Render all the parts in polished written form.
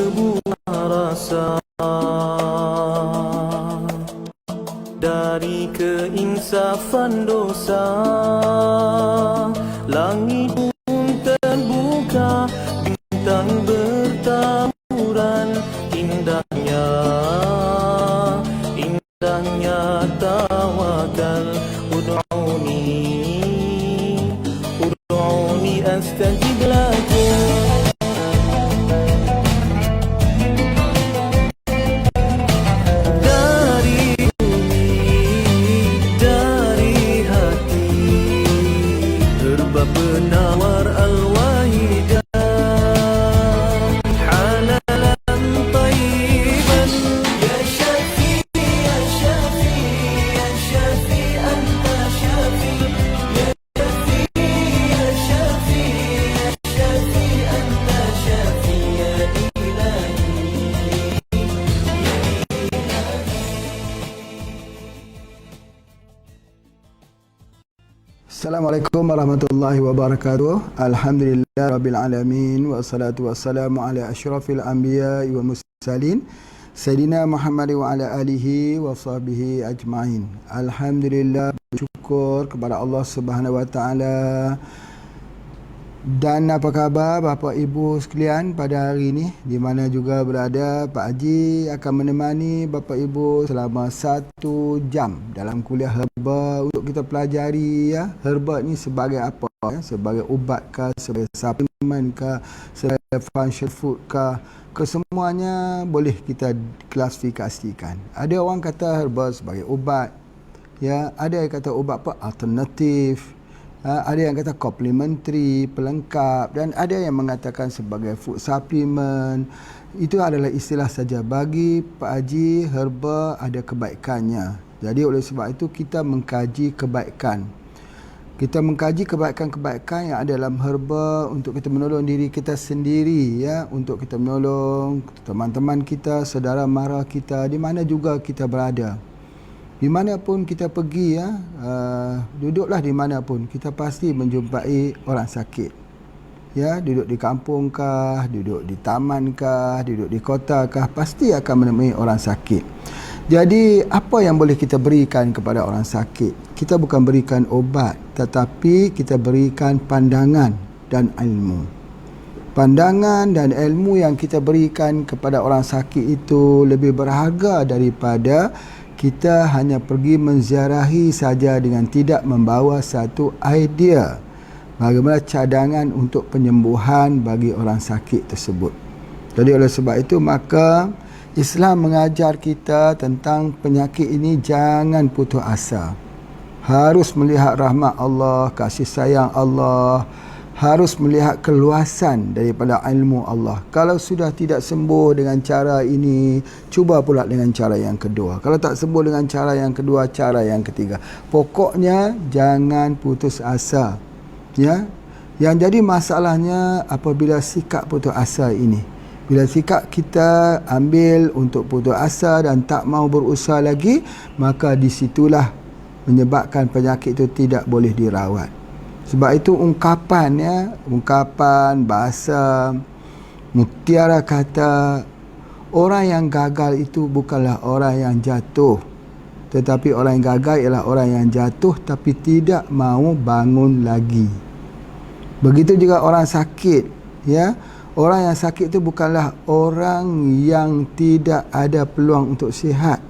sebuah rasa dari keinsafan dosa. Langit pun terbuka, bintang bertaburan. Indahnya, indahnya tawakal. Ud'uni astajib lakum. Penawar al-wahidah halalan tayyiban. Ya syafi, ya syafi, ya syafi, anta syafi. Ya syafi, ya syafi, ya syafi, anta syafi. Ya ilahi, ya ilahi. Assalamualaikum warahmatullahi wabarakatuh. Alhamdulillah rabbil alamin, wassalatu wassalamu ala asyrafil anbiya wal mursalin Sayyidina Muhammad wa ala alihi wa sahbihi ajma'in. Alhamdulillah, bersyukur kepada Allah Subhanahu wa taala. Dan apa khabar Bapak Ibu sekalian pada hari ini, di mana juga berada? Pak Haji akan menemani Bapak Ibu selama 1 jam dalam kuliah herba untuk kita pelajari ya. Herba ni sebagai apa ya? Sebagai ubat kah, sebagai suplemen kah, sebagai functional food kah? Kesemuanya boleh kita klasifikasikan. Ada orang kata herba sebagai ubat ya, ada yang kata ubat apa alternatif. Ada yang kata complementary, pelengkap, dan ada yang mengatakan sebagai food supplement. Itu adalah istilah saja. Bagi Pak Haji, herba ada kebaikannya. Jadi oleh sebab itu kita mengkaji kebaikan. Kita mengkaji kebaikan-kebaikan yang ada dalam herba untuk kita menolong diri kita sendiri ya, untuk kita menolong teman-teman kita, saudara mara kita, di mana juga kita berada. Di mana pun kita pergi ya, duduklah di mana pun, kita pasti menjumpai orang sakit. Ya, duduk di kampung kah, duduk di taman kah, duduk di kota kah, pasti akan menemui orang sakit. Jadi, apa yang boleh kita berikan kepada orang sakit? Kita bukan berikan obat, tetapi kita berikan pandangan dan ilmu. Pandangan dan ilmu yang kita berikan kepada orang sakit itu lebih berharga daripada kita hanya pergi menziarahi saja dengan tidak membawa satu idea bagaimana cadangan untuk penyembuhan bagi orang sakit tersebut. Jadi oleh sebab itu maka Islam mengajar kita tentang penyakit ini jangan putus asa. Harus melihat rahmat Allah, kasih sayang Allah, harus melihat keluasan daripada ilmu Allah. Kalau sudah tidak sembuh dengan cara ini, cuba pula dengan cara yang kedua. Kalau tak sembuh dengan cara yang kedua, cara yang ketiga. Pokoknya jangan putus asa. Ya. Yang jadi masalahnya apabila sikap putus asa ini. Bila sikap kita ambil untuk putus asa dan tak mau berusaha lagi, maka disitulah menyebabkan penyakit itu tidak boleh dirawat. Sebab itu ungkapan bahasa mutiara kata, orang yang gagal itu bukanlah orang yang jatuh, tetapi orang yang gagal ialah orang yang jatuh tapi tidak mahu bangun lagi. Begitu juga orang sakit ya. Orang yang sakit itu bukanlah orang yang tidak ada peluang untuk sihat,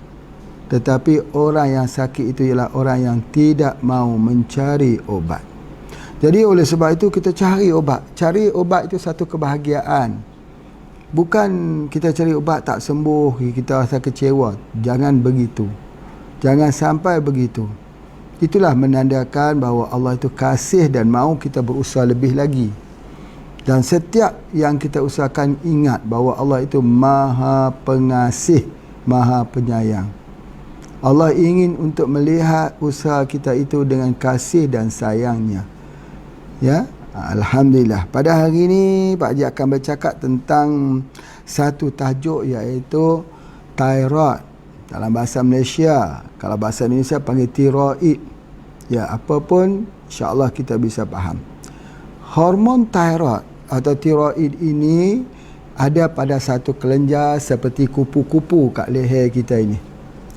tetapi orang yang sakit itu ialah orang yang tidak mahu mencari obat. Jadi oleh sebab itu kita cari obat. Cari obat itu satu kebahagiaan. Bukan kita cari obat tak sembuh, kita rasa kecewa. Jangan begitu. Jangan sampai begitu. Itulah menandakan bahawa Allah itu kasih dan mahu kita berusaha lebih lagi. Dan setiap yang kita usahakan ingat bahawa Allah itu Maha Pengasih, Maha Penyayang. Allah ingin untuk melihat usaha kita itu dengan kasih dan sayangnya. Ya, alhamdulillah. Pada hari ini Pak Haji akan bercakap tentang satu tajuk iaitu thyroid. Dalam bahasa Malaysia, kalau bahasa Indonesia panggil tiroid. Ya, apa pun insya-Allah kita bisa faham. Hormon thyroid atau tiroid ini ada pada satu kelenjar seperti kupu-kupu kat leher kita ini.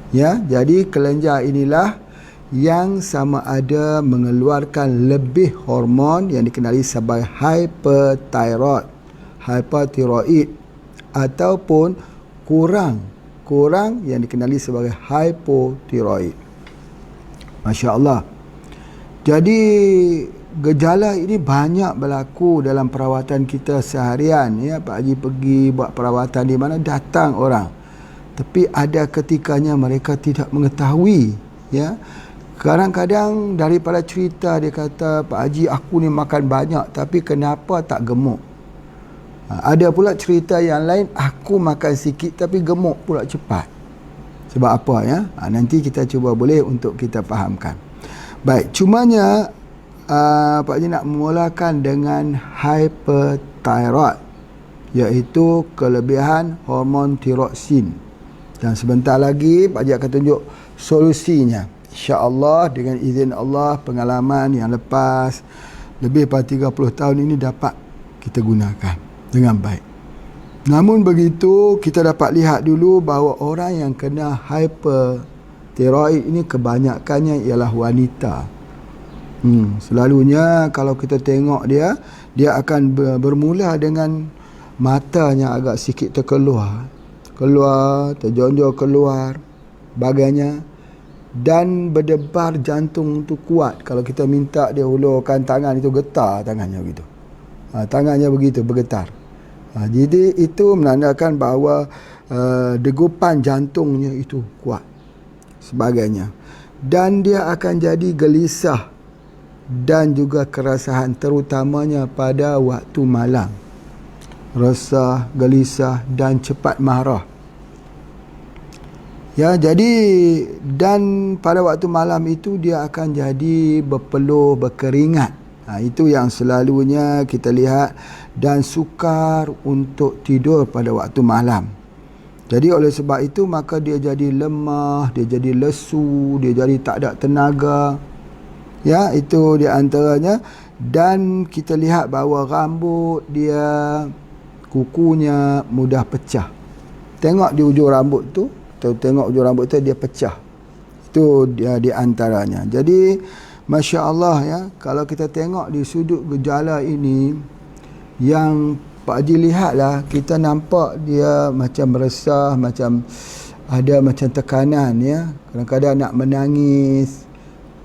Ya, jadi kelenjar inilah yang sama ada mengeluarkan lebih hormon yang dikenali sebagai hyperthyroid ataupun kurang yang dikenali sebagai hypothyroid. Masya Allah. Jadi gejala ini banyak berlaku dalam perawatan kita seharian. Ya, Pak Haji pergi buat perawatan di mana datang orang, tapi ada ketikanya mereka tidak mengetahui. Ya, kadang-kadang daripada cerita dia kata, Pak Haji aku ni makan banyak tapi kenapa tak gemuk. Ada pula cerita yang lain, aku makan sikit tapi gemuk pula cepat. Sebab apa ya? Nanti kita cuba boleh untuk kita fahamkan. Baik, cumanya Pak Haji nak memulakan dengan hyperthyroid, iaitu kelebihan hormon tiroxin. Dan sebentar lagi Pak Haji akan tunjuk solusinya, insya-Allah, dengan izin Allah. Pengalaman yang lepas lebih daripada 30 tahun ini dapat kita gunakan dengan baik. Namun begitu, kita dapat lihat dulu bahawa orang yang kena hyperthyroid ini kebanyakannya ialah wanita. Selalunya kalau kita tengok dia akan bermula dengan matanya agak sikit terjonjol keluar bagainya, dan berdebar jantung tu kuat. Kalau kita minta dia hulurkan tangan, itu getar tangannya begitu. Tangannya begitu bergetar. Jadi itu menandakan bahawa degupan jantungnya itu kuat sebagainya, dan dia akan jadi gelisah dan juga kerasahan, terutamanya pada waktu malam. Resah, gelisah dan cepat marah. Ya, jadi dan pada waktu malam itu dia akan jadi berpeluh, berkeringat. Itu yang selalunya kita lihat, dan sukar untuk tidur pada waktu malam. Jadi oleh sebab itu maka dia jadi lemah, dia jadi lesu, dia jadi tak ada tenaga. Ya, itu di antaranya. Dan kita lihat bahawa rambut dia, kukunya mudah pecah. Tengok di ujung rambut tu, tengok ujung rambut tu dia pecah. Itu dia di antaranya. Jadi Masya Allah ya, kalau kita tengok di sudut gejala ini, yang Pak Haji lihatlah, kita nampak dia macam resah, macam ada macam tekanan ya. Kadang-kadang nak menangis.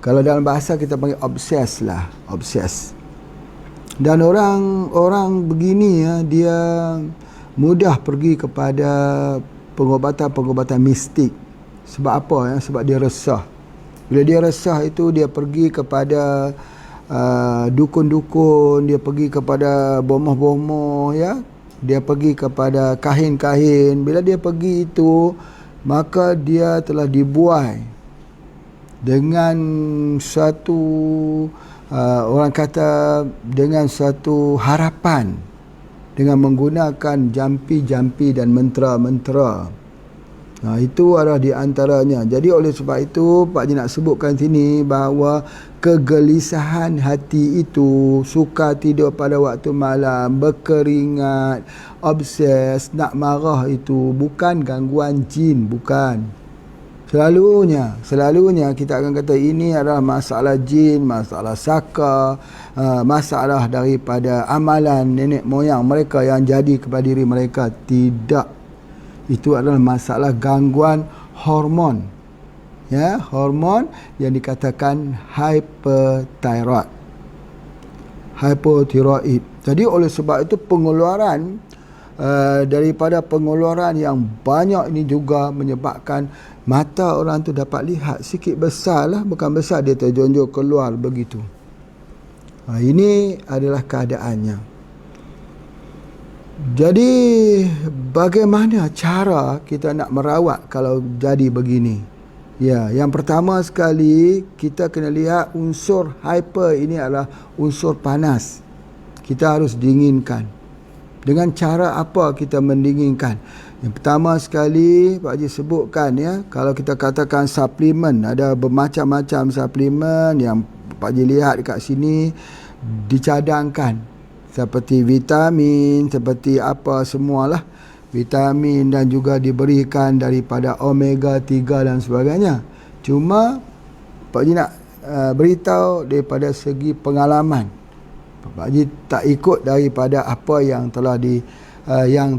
Kalau dalam bahasa kita panggil obses lah, obses. Dan orang begini ya, dia mudah pergi kepada pengobatan-pengobatan mistik. Sebab apa ya? Sebab dia resah. Bila dia resah itu, dia pergi kepada dukun-dukun, dia pergi kepada bomoh-bomoh ya. Dia pergi kepada kahin-kahin. Bila dia pergi itu, maka dia telah dibuai dengan satu orang kata dengan satu harapan, dengan menggunakan jampi-jampi dan mentera-mentera. Itu adalah di antaranya. Jadi oleh sebab itu Pak Haji nak sebutkan sini bahawa kegelisahan hati itu, suka tidur pada waktu malam, berkeringat, obses, nak marah, itu bukan gangguan jin, bukan. Selalunya kita akan kata ini adalah masalah jin, masalah saka, masalah daripada amalan nenek moyang mereka yang jadi kepada diri mereka. Tidak. Itu adalah masalah gangguan hormon. Ya, hormon yang dikatakan hypothyroid. Jadi oleh sebab itu pengeluaran daripada pengeluaran yang banyak ini juga menyebabkan mata orang tu dapat lihat sikit besar lah, bukan besar, dia terjonjol keluar begitu. Ini adalah keadaannya. Jadi bagaimana cara kita nak merawat kalau jadi begini? Ya, yang pertama sekali kita kena lihat unsur hyper ini adalah unsur panas. Kita harus dinginkan. Dengan cara apa kita mendinginkan? Yang pertama sekali Pak Haji sebutkan ya, kalau kita katakan suplemen, ada bermacam-macam suplemen yang Pak Haji lihat dekat sini dicadangkan. seperti vitamin, seperti apa semualah, vitamin, dan juga diberikan daripada omega 3 dan sebagainya. Cuma Pak Haji nak beritahu daripada segi pengalaman. Pak Haji tak ikut daripada apa yang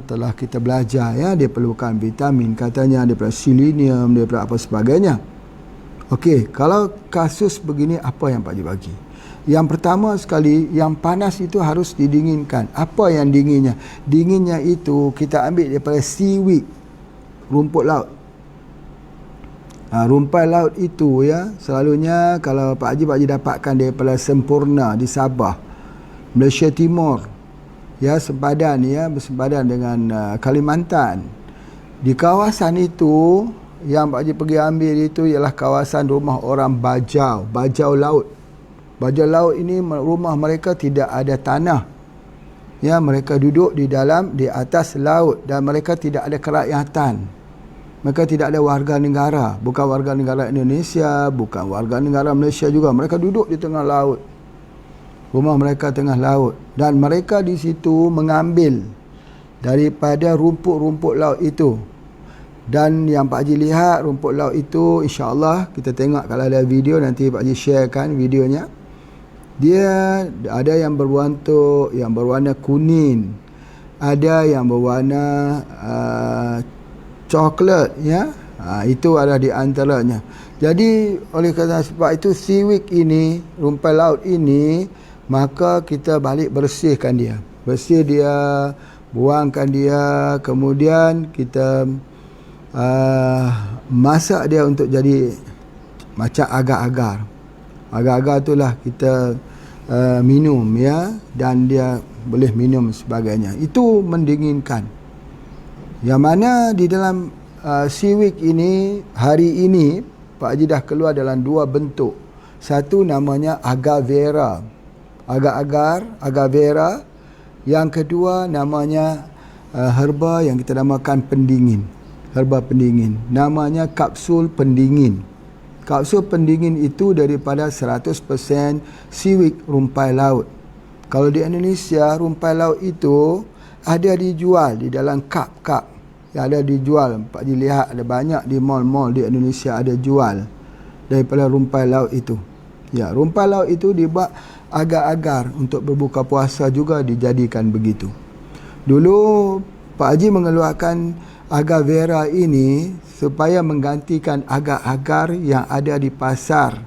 telah kita belajar, ya. Dia perlukan vitamin, katanya daripada selenium, daripada apa sebagainya. Okey, kalau kasus begini, apa yang Pak Haji bagi? Yang pertama sekali, yang panas itu harus didinginkan. Apa yang dinginnya? Dinginnya itu kita ambil daripada seaweed, rumput laut. Rumput laut itu, ya, selalunya kalau Pak Haji dapatkan daripada Sempurna di Sabah, Malaysia Timur, ya, sempadan, ya, bersempadan dengan Kalimantan. Di kawasan itu yang Pak Haji pergi ambil itu ialah kawasan rumah orang bajau laut. Bajau laut ini rumah mereka tidak ada tanah. Ya, mereka duduk di atas laut, dan mereka tidak ada kerakyatan. Mereka tidak ada warga negara, bukan warga negara Indonesia, bukan warga negara Malaysia juga. Mereka duduk di tengah laut. Rumah mereka tengah laut, dan mereka di situ mengambil daripada rumput-rumput laut itu. Dan yang Pak Haji lihat rumput laut itu, insya-Allah kita tengok kalau ada video nanti Pak Haji sharekan videonya. Dia ada yang berbentuk, yang berwarna kuning, ada yang berwarna coklat, ya. Itu ada di antaranya. Jadi oleh kerana sebab itu seaweed ini, rumput laut ini, maka kita balik bersihkan dia. Bersih dia, buangkan dia, kemudian kita masak dia untuk jadi macam agar-agar. Agar-agar itulah kita minum, ya, dan dia boleh minum sebagainya. Itu mendinginkan. Yang mana di dalam seaweed ini hari ini Pak Haji dah keluar dalam dua bentuk. Satu namanya agar vera, agar vera. Yang kedua namanya herba yang kita namakan pendingin. Herba pendingin. Namanya kapsul pendingin. Kapsul pendingin itu daripada 100% seaweed, rumpai laut. Kalau di Indonesia, rumpai laut itu ada dijual di dalam kap-kap. Yang ada dijual. Pak Haji lihat ada banyak di mall-mall di Indonesia ada jual daripada rumpai laut itu. Ya, rumpai laut itu dibuat agar-agar untuk berbuka puasa juga dijadikan begitu. Dulu Pak Haji mengeluarkan agar vera ini supaya menggantikan agar-agar yang ada di pasar.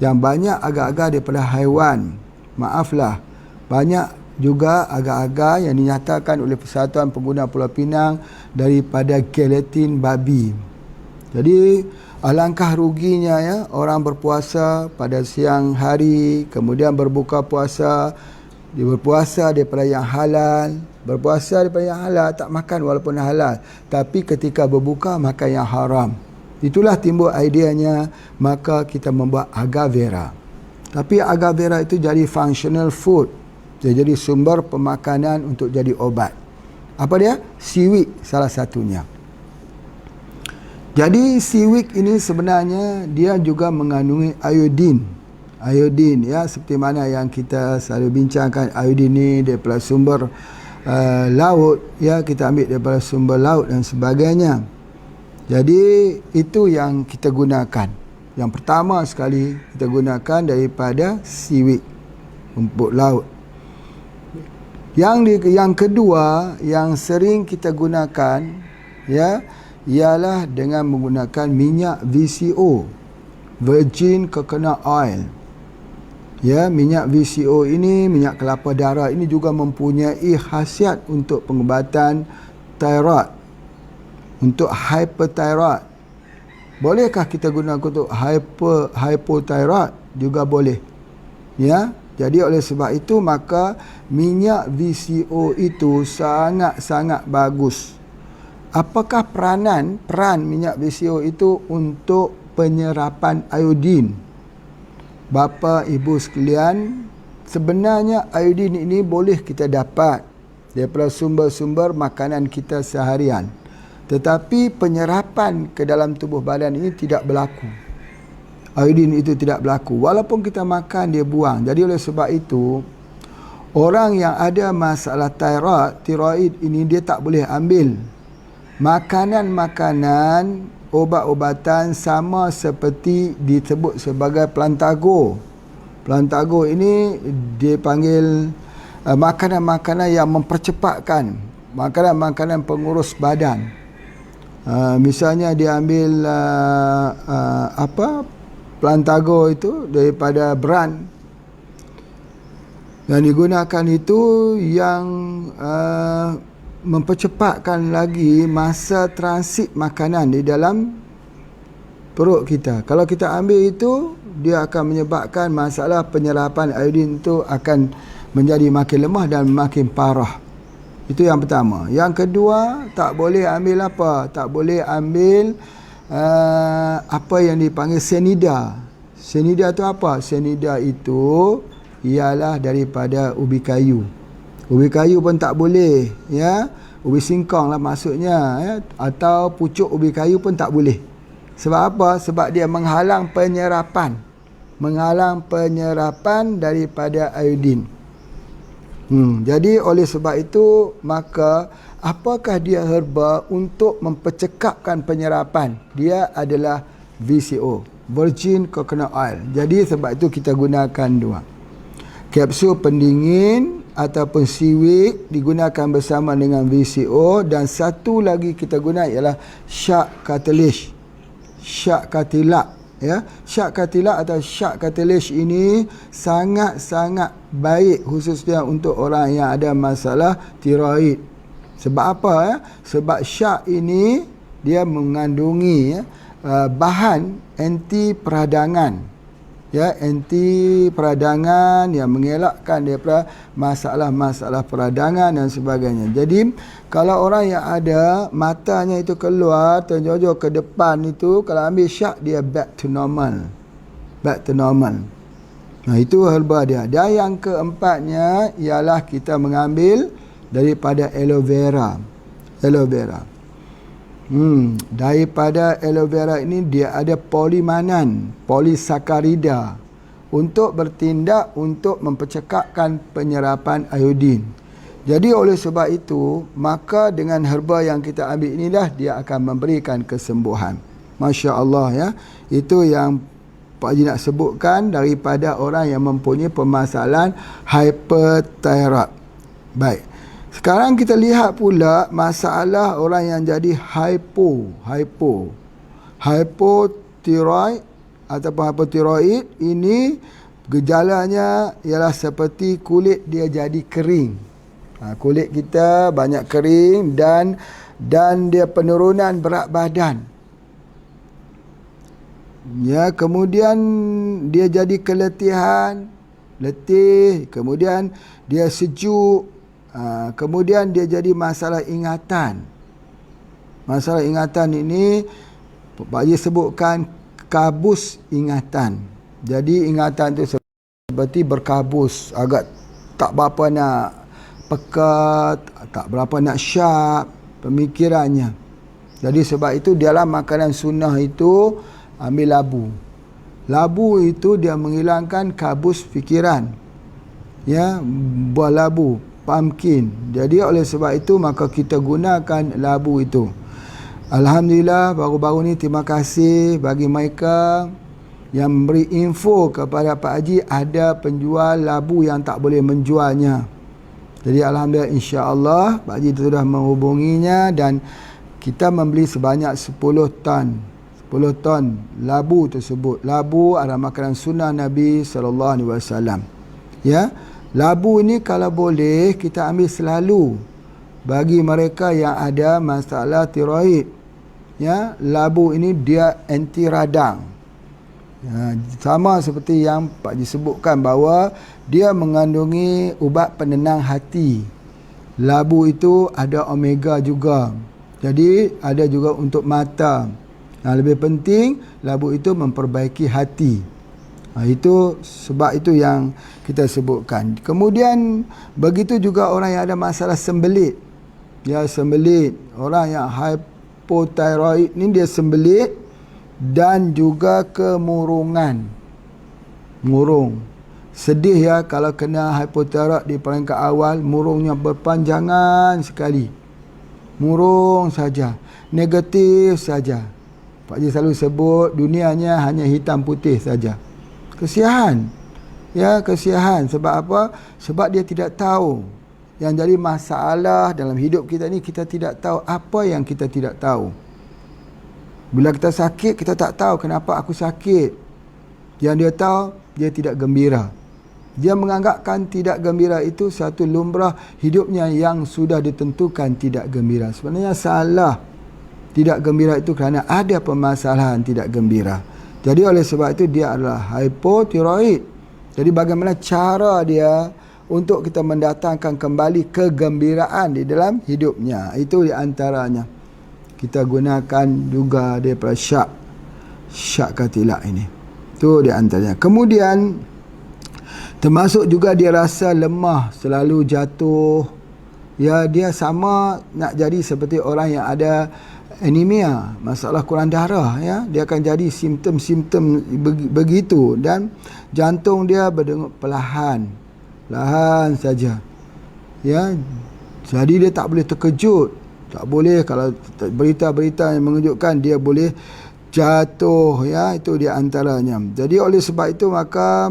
Yang banyak agar-agar daripada haiwan. Maaflah, banyak juga agar-agar yang dinyatakan oleh Persatuan Pengguna Pulau Pinang daripada gelatin babi. Jadi alangkah ruginya, ya, orang berpuasa pada siang hari, kemudian berbuka puasa, dia berpuasa daripada yang halal, berpuasa daripada yang halal, tak makan walaupun halal, tapi ketika berbuka makan yang haram. Itulah timbul ideanya, maka kita membuat agar vera. Tapi agar vera itu jadi functional food. Dia jadi sumber pemakanan untuk jadi obat. Apa dia? Seaweed salah satunya. Jadi seaweed ini sebenarnya dia juga mengandungi iodin. Iodin, ya, seperti mana yang kita selalu bincangkan, iodin ini daripada sumber laut, ya, kita ambil daripada sumber laut dan sebagainya. Jadi itu yang kita gunakan. Yang pertama sekali kita gunakan daripada seaweed, rumput laut. Yang kedua yang sering kita gunakan, ya, ialah dengan menggunakan minyak VCO, virgin coconut oil. Ya, minyak VCO ini, minyak kelapa darah ini juga mempunyai khasiat untuk pengubatan thyroid, untuk hyperthyroid. Bolehkah kita gunakan untuk hypothyroid? Juga boleh. Ya. Jadi oleh sebab itu maka minyak VCO itu sangat-sangat bagus. Apakah peran minyak VCO itu untuk penyerapan iodin? Bapa ibu sekalian, sebenarnya iodin ini boleh kita dapat daripada sumber-sumber makanan kita seharian. Tetapi penyerapan ke dalam tubuh badan ini tidak berlaku. Iodin itu tidak berlaku. Walaupun kita makan, dia buang. Jadi oleh sebab itu, Orang yang ada masalah tiroid ini dia tak boleh ambil makanan-makanan, obat-obatan sama seperti disebut sebagai Plantago. Plantago ini dipanggil makanan-makanan yang mempercepatkan, makanan-makanan pengurus badan. Misalnya dia ambil Plantago itu daripada brand yang digunakan itu yang mempercepatkan lagi masa transit makanan di dalam perut kita. Kalau kita ambil itu, dia akan menyebabkan masalah penyerapan iodin itu akan menjadi makin lemah dan makin parah. Itu yang pertama. Yang kedua, tak boleh ambil apa? Tak boleh ambil apa yang dipanggil cyanida. Cyanida itu apa? Cyanida itu ialah daripada ubi kayu. Ubi kayu pun tak boleh, ya. Ubi singkong lah maksudnya, ya. Atau pucuk ubi kayu pun tak boleh. Sebab apa? Sebab dia menghalang penyerapan. Menghalang penyerapan daripada iodin. Jadi oleh sebab itu, maka apakah dia herba untuk mempercekapkan penyerapan? Dia adalah VCO, Virgin Coconut Oil. Jadi sebab itu kita gunakan dua. Kapsul pendingin ataupun seaweed digunakan bersama dengan VCO, dan satu lagi kita guna ialah shark cartilage. Shark cartilage, ya. Shark cartilage atau shark cartilage ini sangat-sangat baik khususnya untuk orang yang ada masalah tiroid. Sebab apa, ya? Sebab shark ini dia mengandungi, ya, bahan anti peradangan. Ya, anti peradangan yang mengelakkan daripada masalah-masalah peradangan dan sebagainya. Jadi kalau orang yang ada matanya itu keluar terjojol ke depan itu, kalau ambil syak dia back to normal. Back to normal. Nah, itu herba dia. Dan yang keempatnya ialah kita mengambil daripada aloe vera. Aloe vera. Daripada aloe vera ini dia ada polimanan, polisakarida, untuk bertindak untuk mempercekapkan penyerapan iodin. Jadi oleh sebab itu, maka dengan herba yang kita ambil inilah dia akan memberikan kesembuhan. Masya Allah, ya. Itu yang Pak Haji nak sebutkan daripada orang yang mempunyai permasalahan hyperthyroid. Baik. Sekarang kita lihat pula masalah orang yang jadi hypothyroid ataupun hypothyroid ini, gejalanya ialah seperti kulit dia jadi kering. Kulit kita banyak kering dan dia penurunan berat badan. Ya, kemudian dia jadi keletihan, letih, kemudian dia sejuk. Kemudian dia jadi masalah ingatan. Masalah ingatan ini Pak Haji sebutkan kabus ingatan. Jadi ingatan itu seperti berkabus, agak tak berapa nak pekat, tak berapa nak sharp pemikirannya. Jadi sebab itu dalam makanan sunnah itu ambil labu. Labu itu dia menghilangkan kabus fikiran. Ya, buah labu, pumpkin. Jadi oleh sebab itu maka kita gunakan labu itu. Alhamdulillah, baru-baru ni terima kasih bagi mereka yang memberi info kepada Pak Haji ada penjual labu yang tak boleh menjualnya. Jadi alhamdulillah, insya-Allah Pak Haji sudah menghubunginya dan kita membeli sebanyak 10 ton. 10 ton labu tersebut. Labu adalah makanan sunnah Nabi SAW. Ya. Labu ini kalau boleh kita ambil selalu bagi mereka yang ada masalah tiroid. Ya, labu ini dia anti radang. Ya, sama seperti yang Pak Haji sebutkan bahawa dia mengandungi ubat penenang hati. Labu itu ada omega juga. Jadi ada juga untuk mata. Nah, lebih penting labu itu memperbaiki hati. Itu sebab itu yang kita sebutkan. Kemudian begitu juga orang yang ada masalah sembelit. Ya, sembelit. Orang yang hypothyroid ni dia sembelit dan juga kemurungan. Murung. Sedih ya kalau kena hipotiroid di peringkat awal, murungnya berpanjangan sekali. Murung saja, negatif saja. Pak Haji selalu sebut dunianya hanya hitam putih saja. Kesian. Ya, kesian. Sebab apa? Sebab dia tidak tahu. Yang jadi masalah dalam hidup kita ni, kita tidak tahu apa yang kita tidak tahu. Bila kita sakit, kita tak tahu kenapa aku sakit. Yang dia tahu, dia tidak gembira. Dia menganggapkan tidak gembira itu satu lumrah hidupnya yang sudah ditentukan tidak gembira. Sebenarnya salah. Tidak gembira itu kerana ada permasalahan tidak gembira. Jadi oleh sebab itu dia adalah hipotiroid. Jadi bagaimana cara dia untuk kita mendatangkan kembali kegembiraan di dalam hidupnya. Itu di antaranya. Kita gunakan juga daripada syak katilak ini. Itu di antaranya. Kemudian termasuk juga dia rasa lemah, selalu jatuh. Ya, dia sama nak jadi seperti orang yang ada anemia, masalah kurang darah, ya. Dia akan jadi simptom-simptom begitu, dan jantung dia berdegup perlahan saja. Ya. Jadi dia tak boleh terkejut, tak boleh kalau berita-berita yang mengejutkan dia boleh jatuh, ya. Itu di antaranya. Jadi oleh sebab itu maka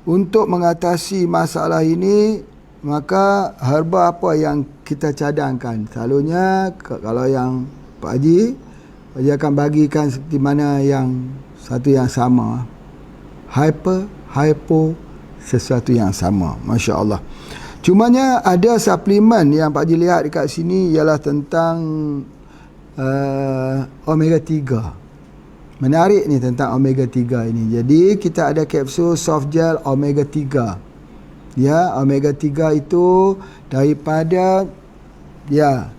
untuk mengatasi masalah ini, maka herba apa yang kita cadangkan? Selalunya kalau yang Pak Haji akan bagikan seperti mana yang satu yang sama. Hypo, sesuatu yang sama. Masya Allah. Cumanya ada suplemen yang Pak Haji lihat dekat sini ialah tentang omega 3. Menarik ni tentang omega 3 ini. Jadi kita ada kapsul soft gel omega 3. Ya, omega 3 itu daripada 3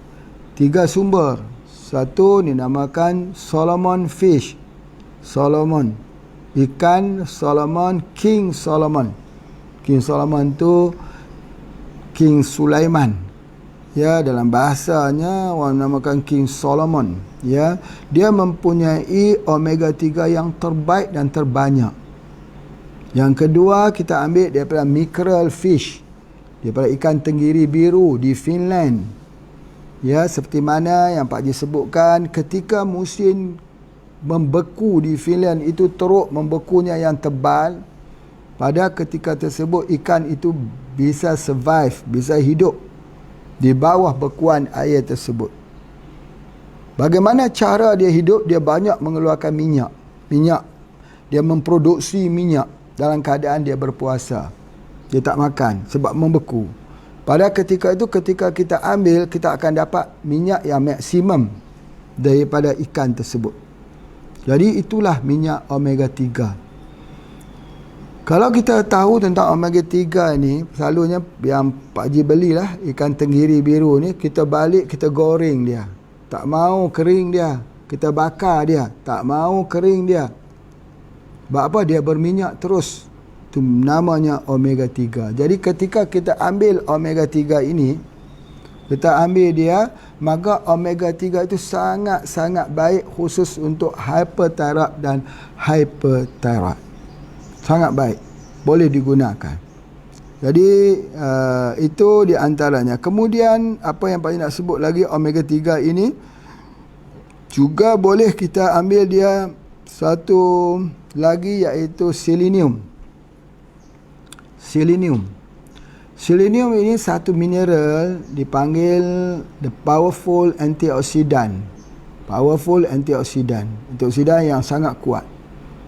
sumber. Satu dinamakan Solomon fish. Solomon. Ikan Solomon, King Solomon. King Solomon tu King Sulaiman. Ya, dalam bahasanya orang namakan King Solomon. Ya, dia mempunyai omega 3 yang terbaik dan terbanyak. Yang kedua kita ambil daripada mackerel fish, daripada ikan tenggiri biru di Finland. Ya, seperti mana yang Pak Haji sebutkan, ketika musim membeku di Finland itu teruk membekunya yang tebal, pada ketika tersebut ikan itu bisa survive, bisa hidup di bawah bekuan air tersebut. Bagaimana cara dia hidup? Dia banyak mengeluarkan minyak. Dia memproduksi minyak dalam keadaan dia berpuasa. Dia tak makan sebab membeku. Pada ketika itu, ketika kita ambil, kita akan dapat minyak yang maksimum daripada ikan tersebut. Jadi itulah minyak omega 3. Kalau kita tahu tentang omega 3 ni, selalunya yang Pak Haji belilah ikan tenggiri biru ni, kita balik, kita goreng dia. Tak mau kering dia. Kita bakar dia. Tak mau kering dia. Sebab apa? Dia berminyak terus. Itu namanya omega 3. Jadi ketika kita ambil omega 3 ini, kita ambil dia, maka omega 3 itu sangat-sangat baik khusus untuk hyperthyroid dan hyperthyroid. Sangat baik. Boleh digunakan. Jadi itu di antaranya. Kemudian apa yang Pak Haji nak sebut lagi, omega 3 ini juga boleh kita ambil dia satu lagi, iaitu selenium. Selenium ini satu mineral dipanggil the powerful antioxidant. Antioksidan yang sangat kuat.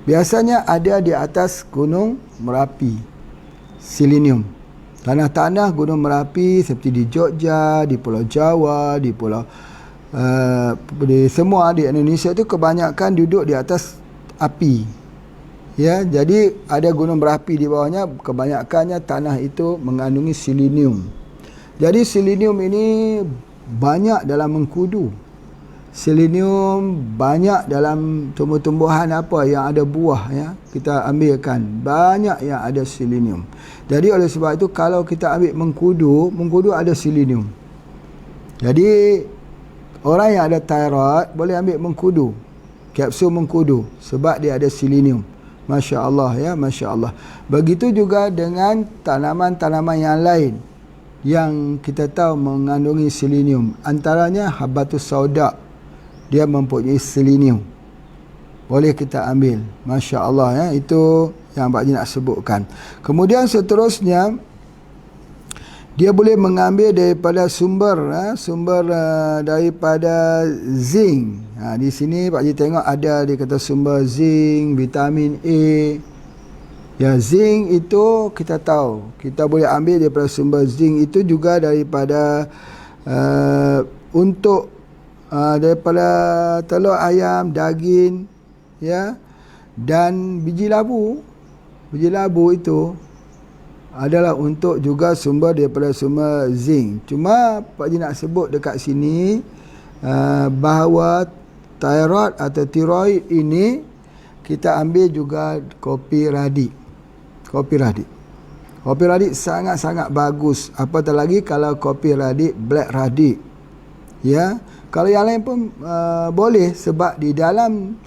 Biasanya ada di atas Gunung Merapi. Selenium. Tanah-tanah Gunung Merapi seperti di Jogja, di Pulau Jawa, di Pulau di semua di Indonesia itu kebanyakan duduk di atas api. Ya, jadi ada gunung berapi di bawahnya, kebanyakannya tanah itu mengandungi selenium. Jadi selenium ini banyak dalam mengkudu. Selenium banyak dalam tumbuh-tumbuhan apa yang ada buah, ya. Kita ambilkan banyak yang ada selenium. Jadi oleh sebab itu kalau kita ambil mengkudu ada selenium. Jadi orang yang ada thyroid boleh ambil mengkudu, kapsul mengkudu, sebab dia ada selenium. Masya Allah ya, Masya Allah. Begitu juga dengan tanaman-tanaman yang lain yang kita tahu mengandungi selenium. Antaranya habatus sauda, dia mempunyai selenium. Boleh kita ambil. Masya Allah ya, itu yang Pak Haji nak sebutkan. Kemudian seterusnya, dia boleh mengambil daripada sumber daripada zinc. Di sini Pak Haji tengok ada dia kata sumber zinc, vitamin A. Ya, zinc itu kita tahu, kita boleh ambil daripada sumber zinc itu juga daripada daripada telur ayam, daging, ya, dan biji labu. Biji labu itu adalah untuk juga sumber daripada sumber zinc. Cuma Pak Haji nak sebut dekat sini bahawa thyroid atau tiroid ini kita ambil juga kopi radik. Kopi radik sangat-sangat bagus. Apatah lagi kalau kopi radik black radik. Ya, kalau yang lain pun boleh, sebab di dalam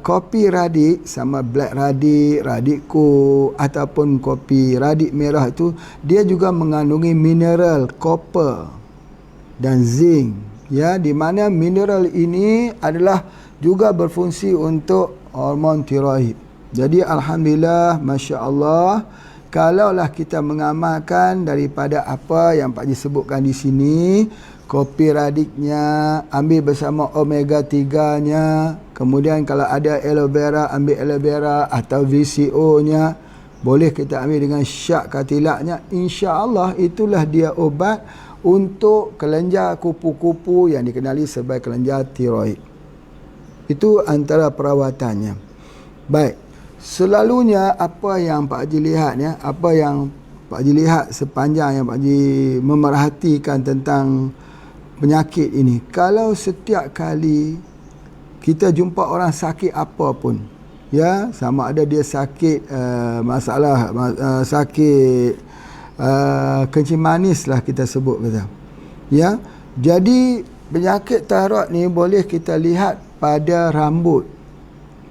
kopi radik sama black radik, radiko ataupun kopi radik merah itu, dia juga mengandungi mineral copper dan zinc. Ya, di mana mineral ini adalah juga berfungsi untuk hormon tiroid. Jadi alhamdulillah, Masya Allah, kalaulah kita mengamalkan daripada apa yang Pak Haji sebutkan di sini, kopi radiknya ambil bersama omega 3-nya, kemudian kalau ada aloe vera ambil aloe vera atau VCO-nya, boleh kita ambil dengan syak katilaknya. Insya-Allah itulah dia obat untuk kelenjar kupu-kupu yang dikenali sebagai kelenjar tiroid. Itu antara perawatannya. Baik, selalunya apa yang Pak Haji lihat ya, apa yang Pak Haji lihat sepanjang yang Pak Haji memerhatikan tentang penyakit ini, kalau setiap kali kita jumpa orang sakit apa pun, ya, sama ada dia sakit sakit kencing manis lah kita sebut kata, ya. Jadi penyakit thyroid ni boleh kita lihat pada rambut.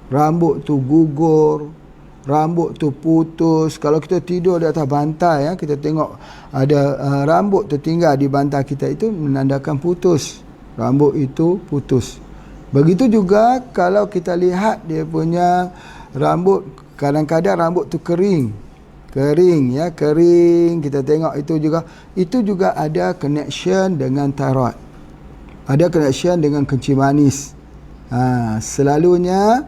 Rambut tu gugur, rambut tu putus. Kalau kita tidur di atas bantal, ya, kita tengok ada rambut tertinggal di bantal kita, itu menandakan putus. Rambut itu putus. Begitu juga kalau kita lihat dia punya rambut, kadang-kadang rambut tu kering, ya, kering. Kita tengok itu juga ada connection dengan thyroid. Ada connection dengan kencing manis. Selalunya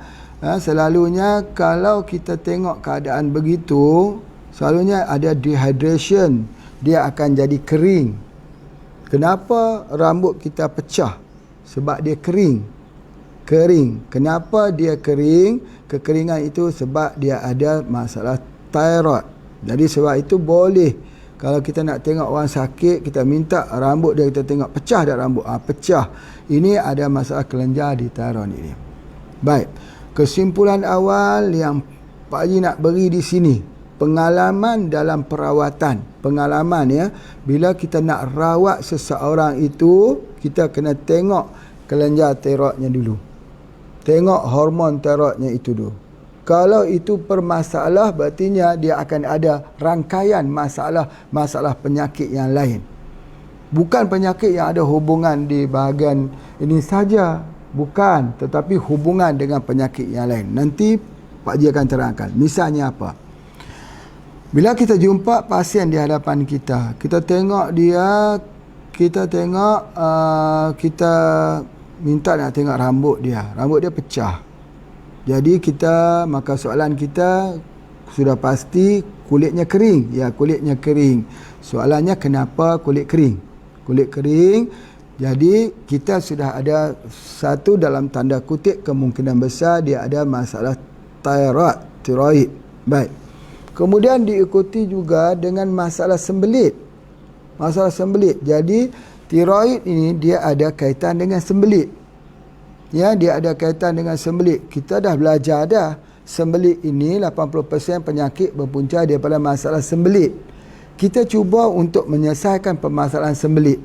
kalau kita tengok keadaan begitu, selalunya ada dehydration, dia akan jadi kering. Kenapa rambut kita pecah? Sebab dia kering. Kenapa dia kering? Kekeringan itu sebab dia ada masalah thyroid. Jadi sebab itu boleh, kalau kita nak tengok orang sakit, kita minta rambut dia, kita tengok pecah tak rambut? Pecah. Ini ada masalah kelenjar di thyroid ini. Baik. Kesimpulan awal yang Pak Haji nak beri di sini, pengalaman dalam perawatan. Pengalaman, ya. Bila kita nak rawat seseorang itu, kita kena tengok kelenjar thyroidnya dulu. Tengok hormon thyroidnya itu dulu. Kalau itu bermasalah, berartinya dia akan ada rangkaian masalah penyakit yang lain. Bukan penyakit yang ada hubungan di bahagian ini saja. Bukan, tetapi hubungan dengan penyakit yang lain. Nanti Pak Haji akan terangkan. Misalnya apa? Bila kita jumpa pasien di hadapan kita, kita tengok dia, kita minta nak tengok rambut dia. Rambut dia pecah. Jadi maka soalan kita sudah pasti kulitnya kering. Ya, kulitnya kering. Soalannya kenapa kulit kering? Kulit kering. Jadi kita sudah ada satu dalam tanda kutip kemungkinan besar dia ada masalah tiroid. Baik. Kemudian diikuti juga dengan masalah sembelit. Masalah sembelit. Jadi tiroid ini dia ada kaitan dengan sembelit. Ya, dia ada kaitan dengan sembelit. Kita dah belajar dah. Sembelit ini 80% penyakit berpunca daripada masalah sembelit. Kita cuba untuk menyelesaikan permasalahan sembelit.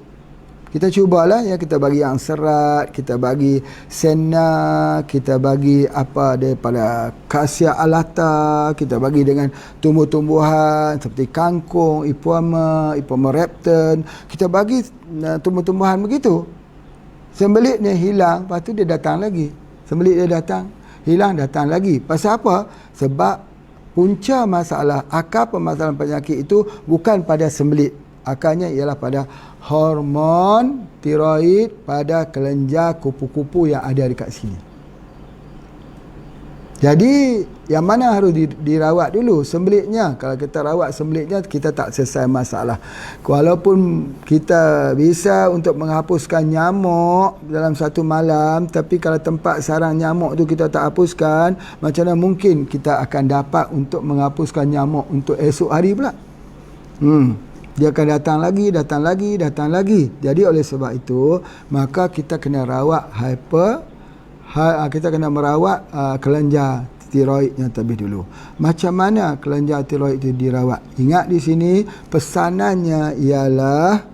Kita cubalah ya, kita bagi yang serat, kita bagi sena, kita bagi apa daripada khasiat alata, kita bagi dengan tumbuh-tumbuhan seperti kangkung, ipuama repton. Kita bagi tumbuh-tumbuhan begitu. Sembelitnya hilang, lepas tu dia datang lagi. Sembelit dia datang, hilang, datang lagi. Pasal apa? Sebab punca masalah, akar permasalahan penyakit itu bukan pada sembelit. Akarnya ialah pada hormon tiroid pada kelenjar kupu-kupu yang ada dekat sini. Jadi yang mana harus dirawat dulu? Sembelitnya. Kalau kita rawat sembelitnya, kita tak selesai masalah. Walaupun kita bisa untuk menghapuskan nyamuk dalam satu malam, tapi kalau tempat sarang nyamuk tu kita tak hapuskan, macam mana mungkin kita akan dapat untuk menghapuskan nyamuk untuk esok hari pula? Dia akan datang lagi. Jadi oleh sebab itu, maka kita kena rawat kita kena merawat kelenjar tiroidnya terlebih dulu. Macam mana kelenjar tiroid itu dirawat? Ingat di sini pesanannya ialah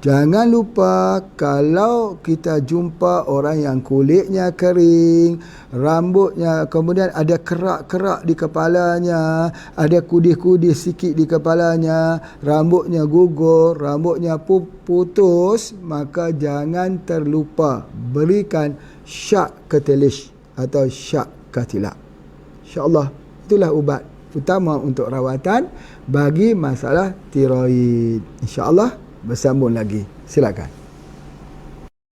jangan lupa kalau kita jumpa orang yang kulitnya kering, rambutnya kemudian ada kerak-kerak di kepalanya, ada kudis-kudis sikit di kepalanya, rambutnya gugur, rambutnya putus, maka jangan terlupa berikan syak ketilis atau syak katilak. InsyaAllah itulah ubat utama untuk rawatan bagi masalah tiroid. InsyaAllah bersambung lagi. Silakan.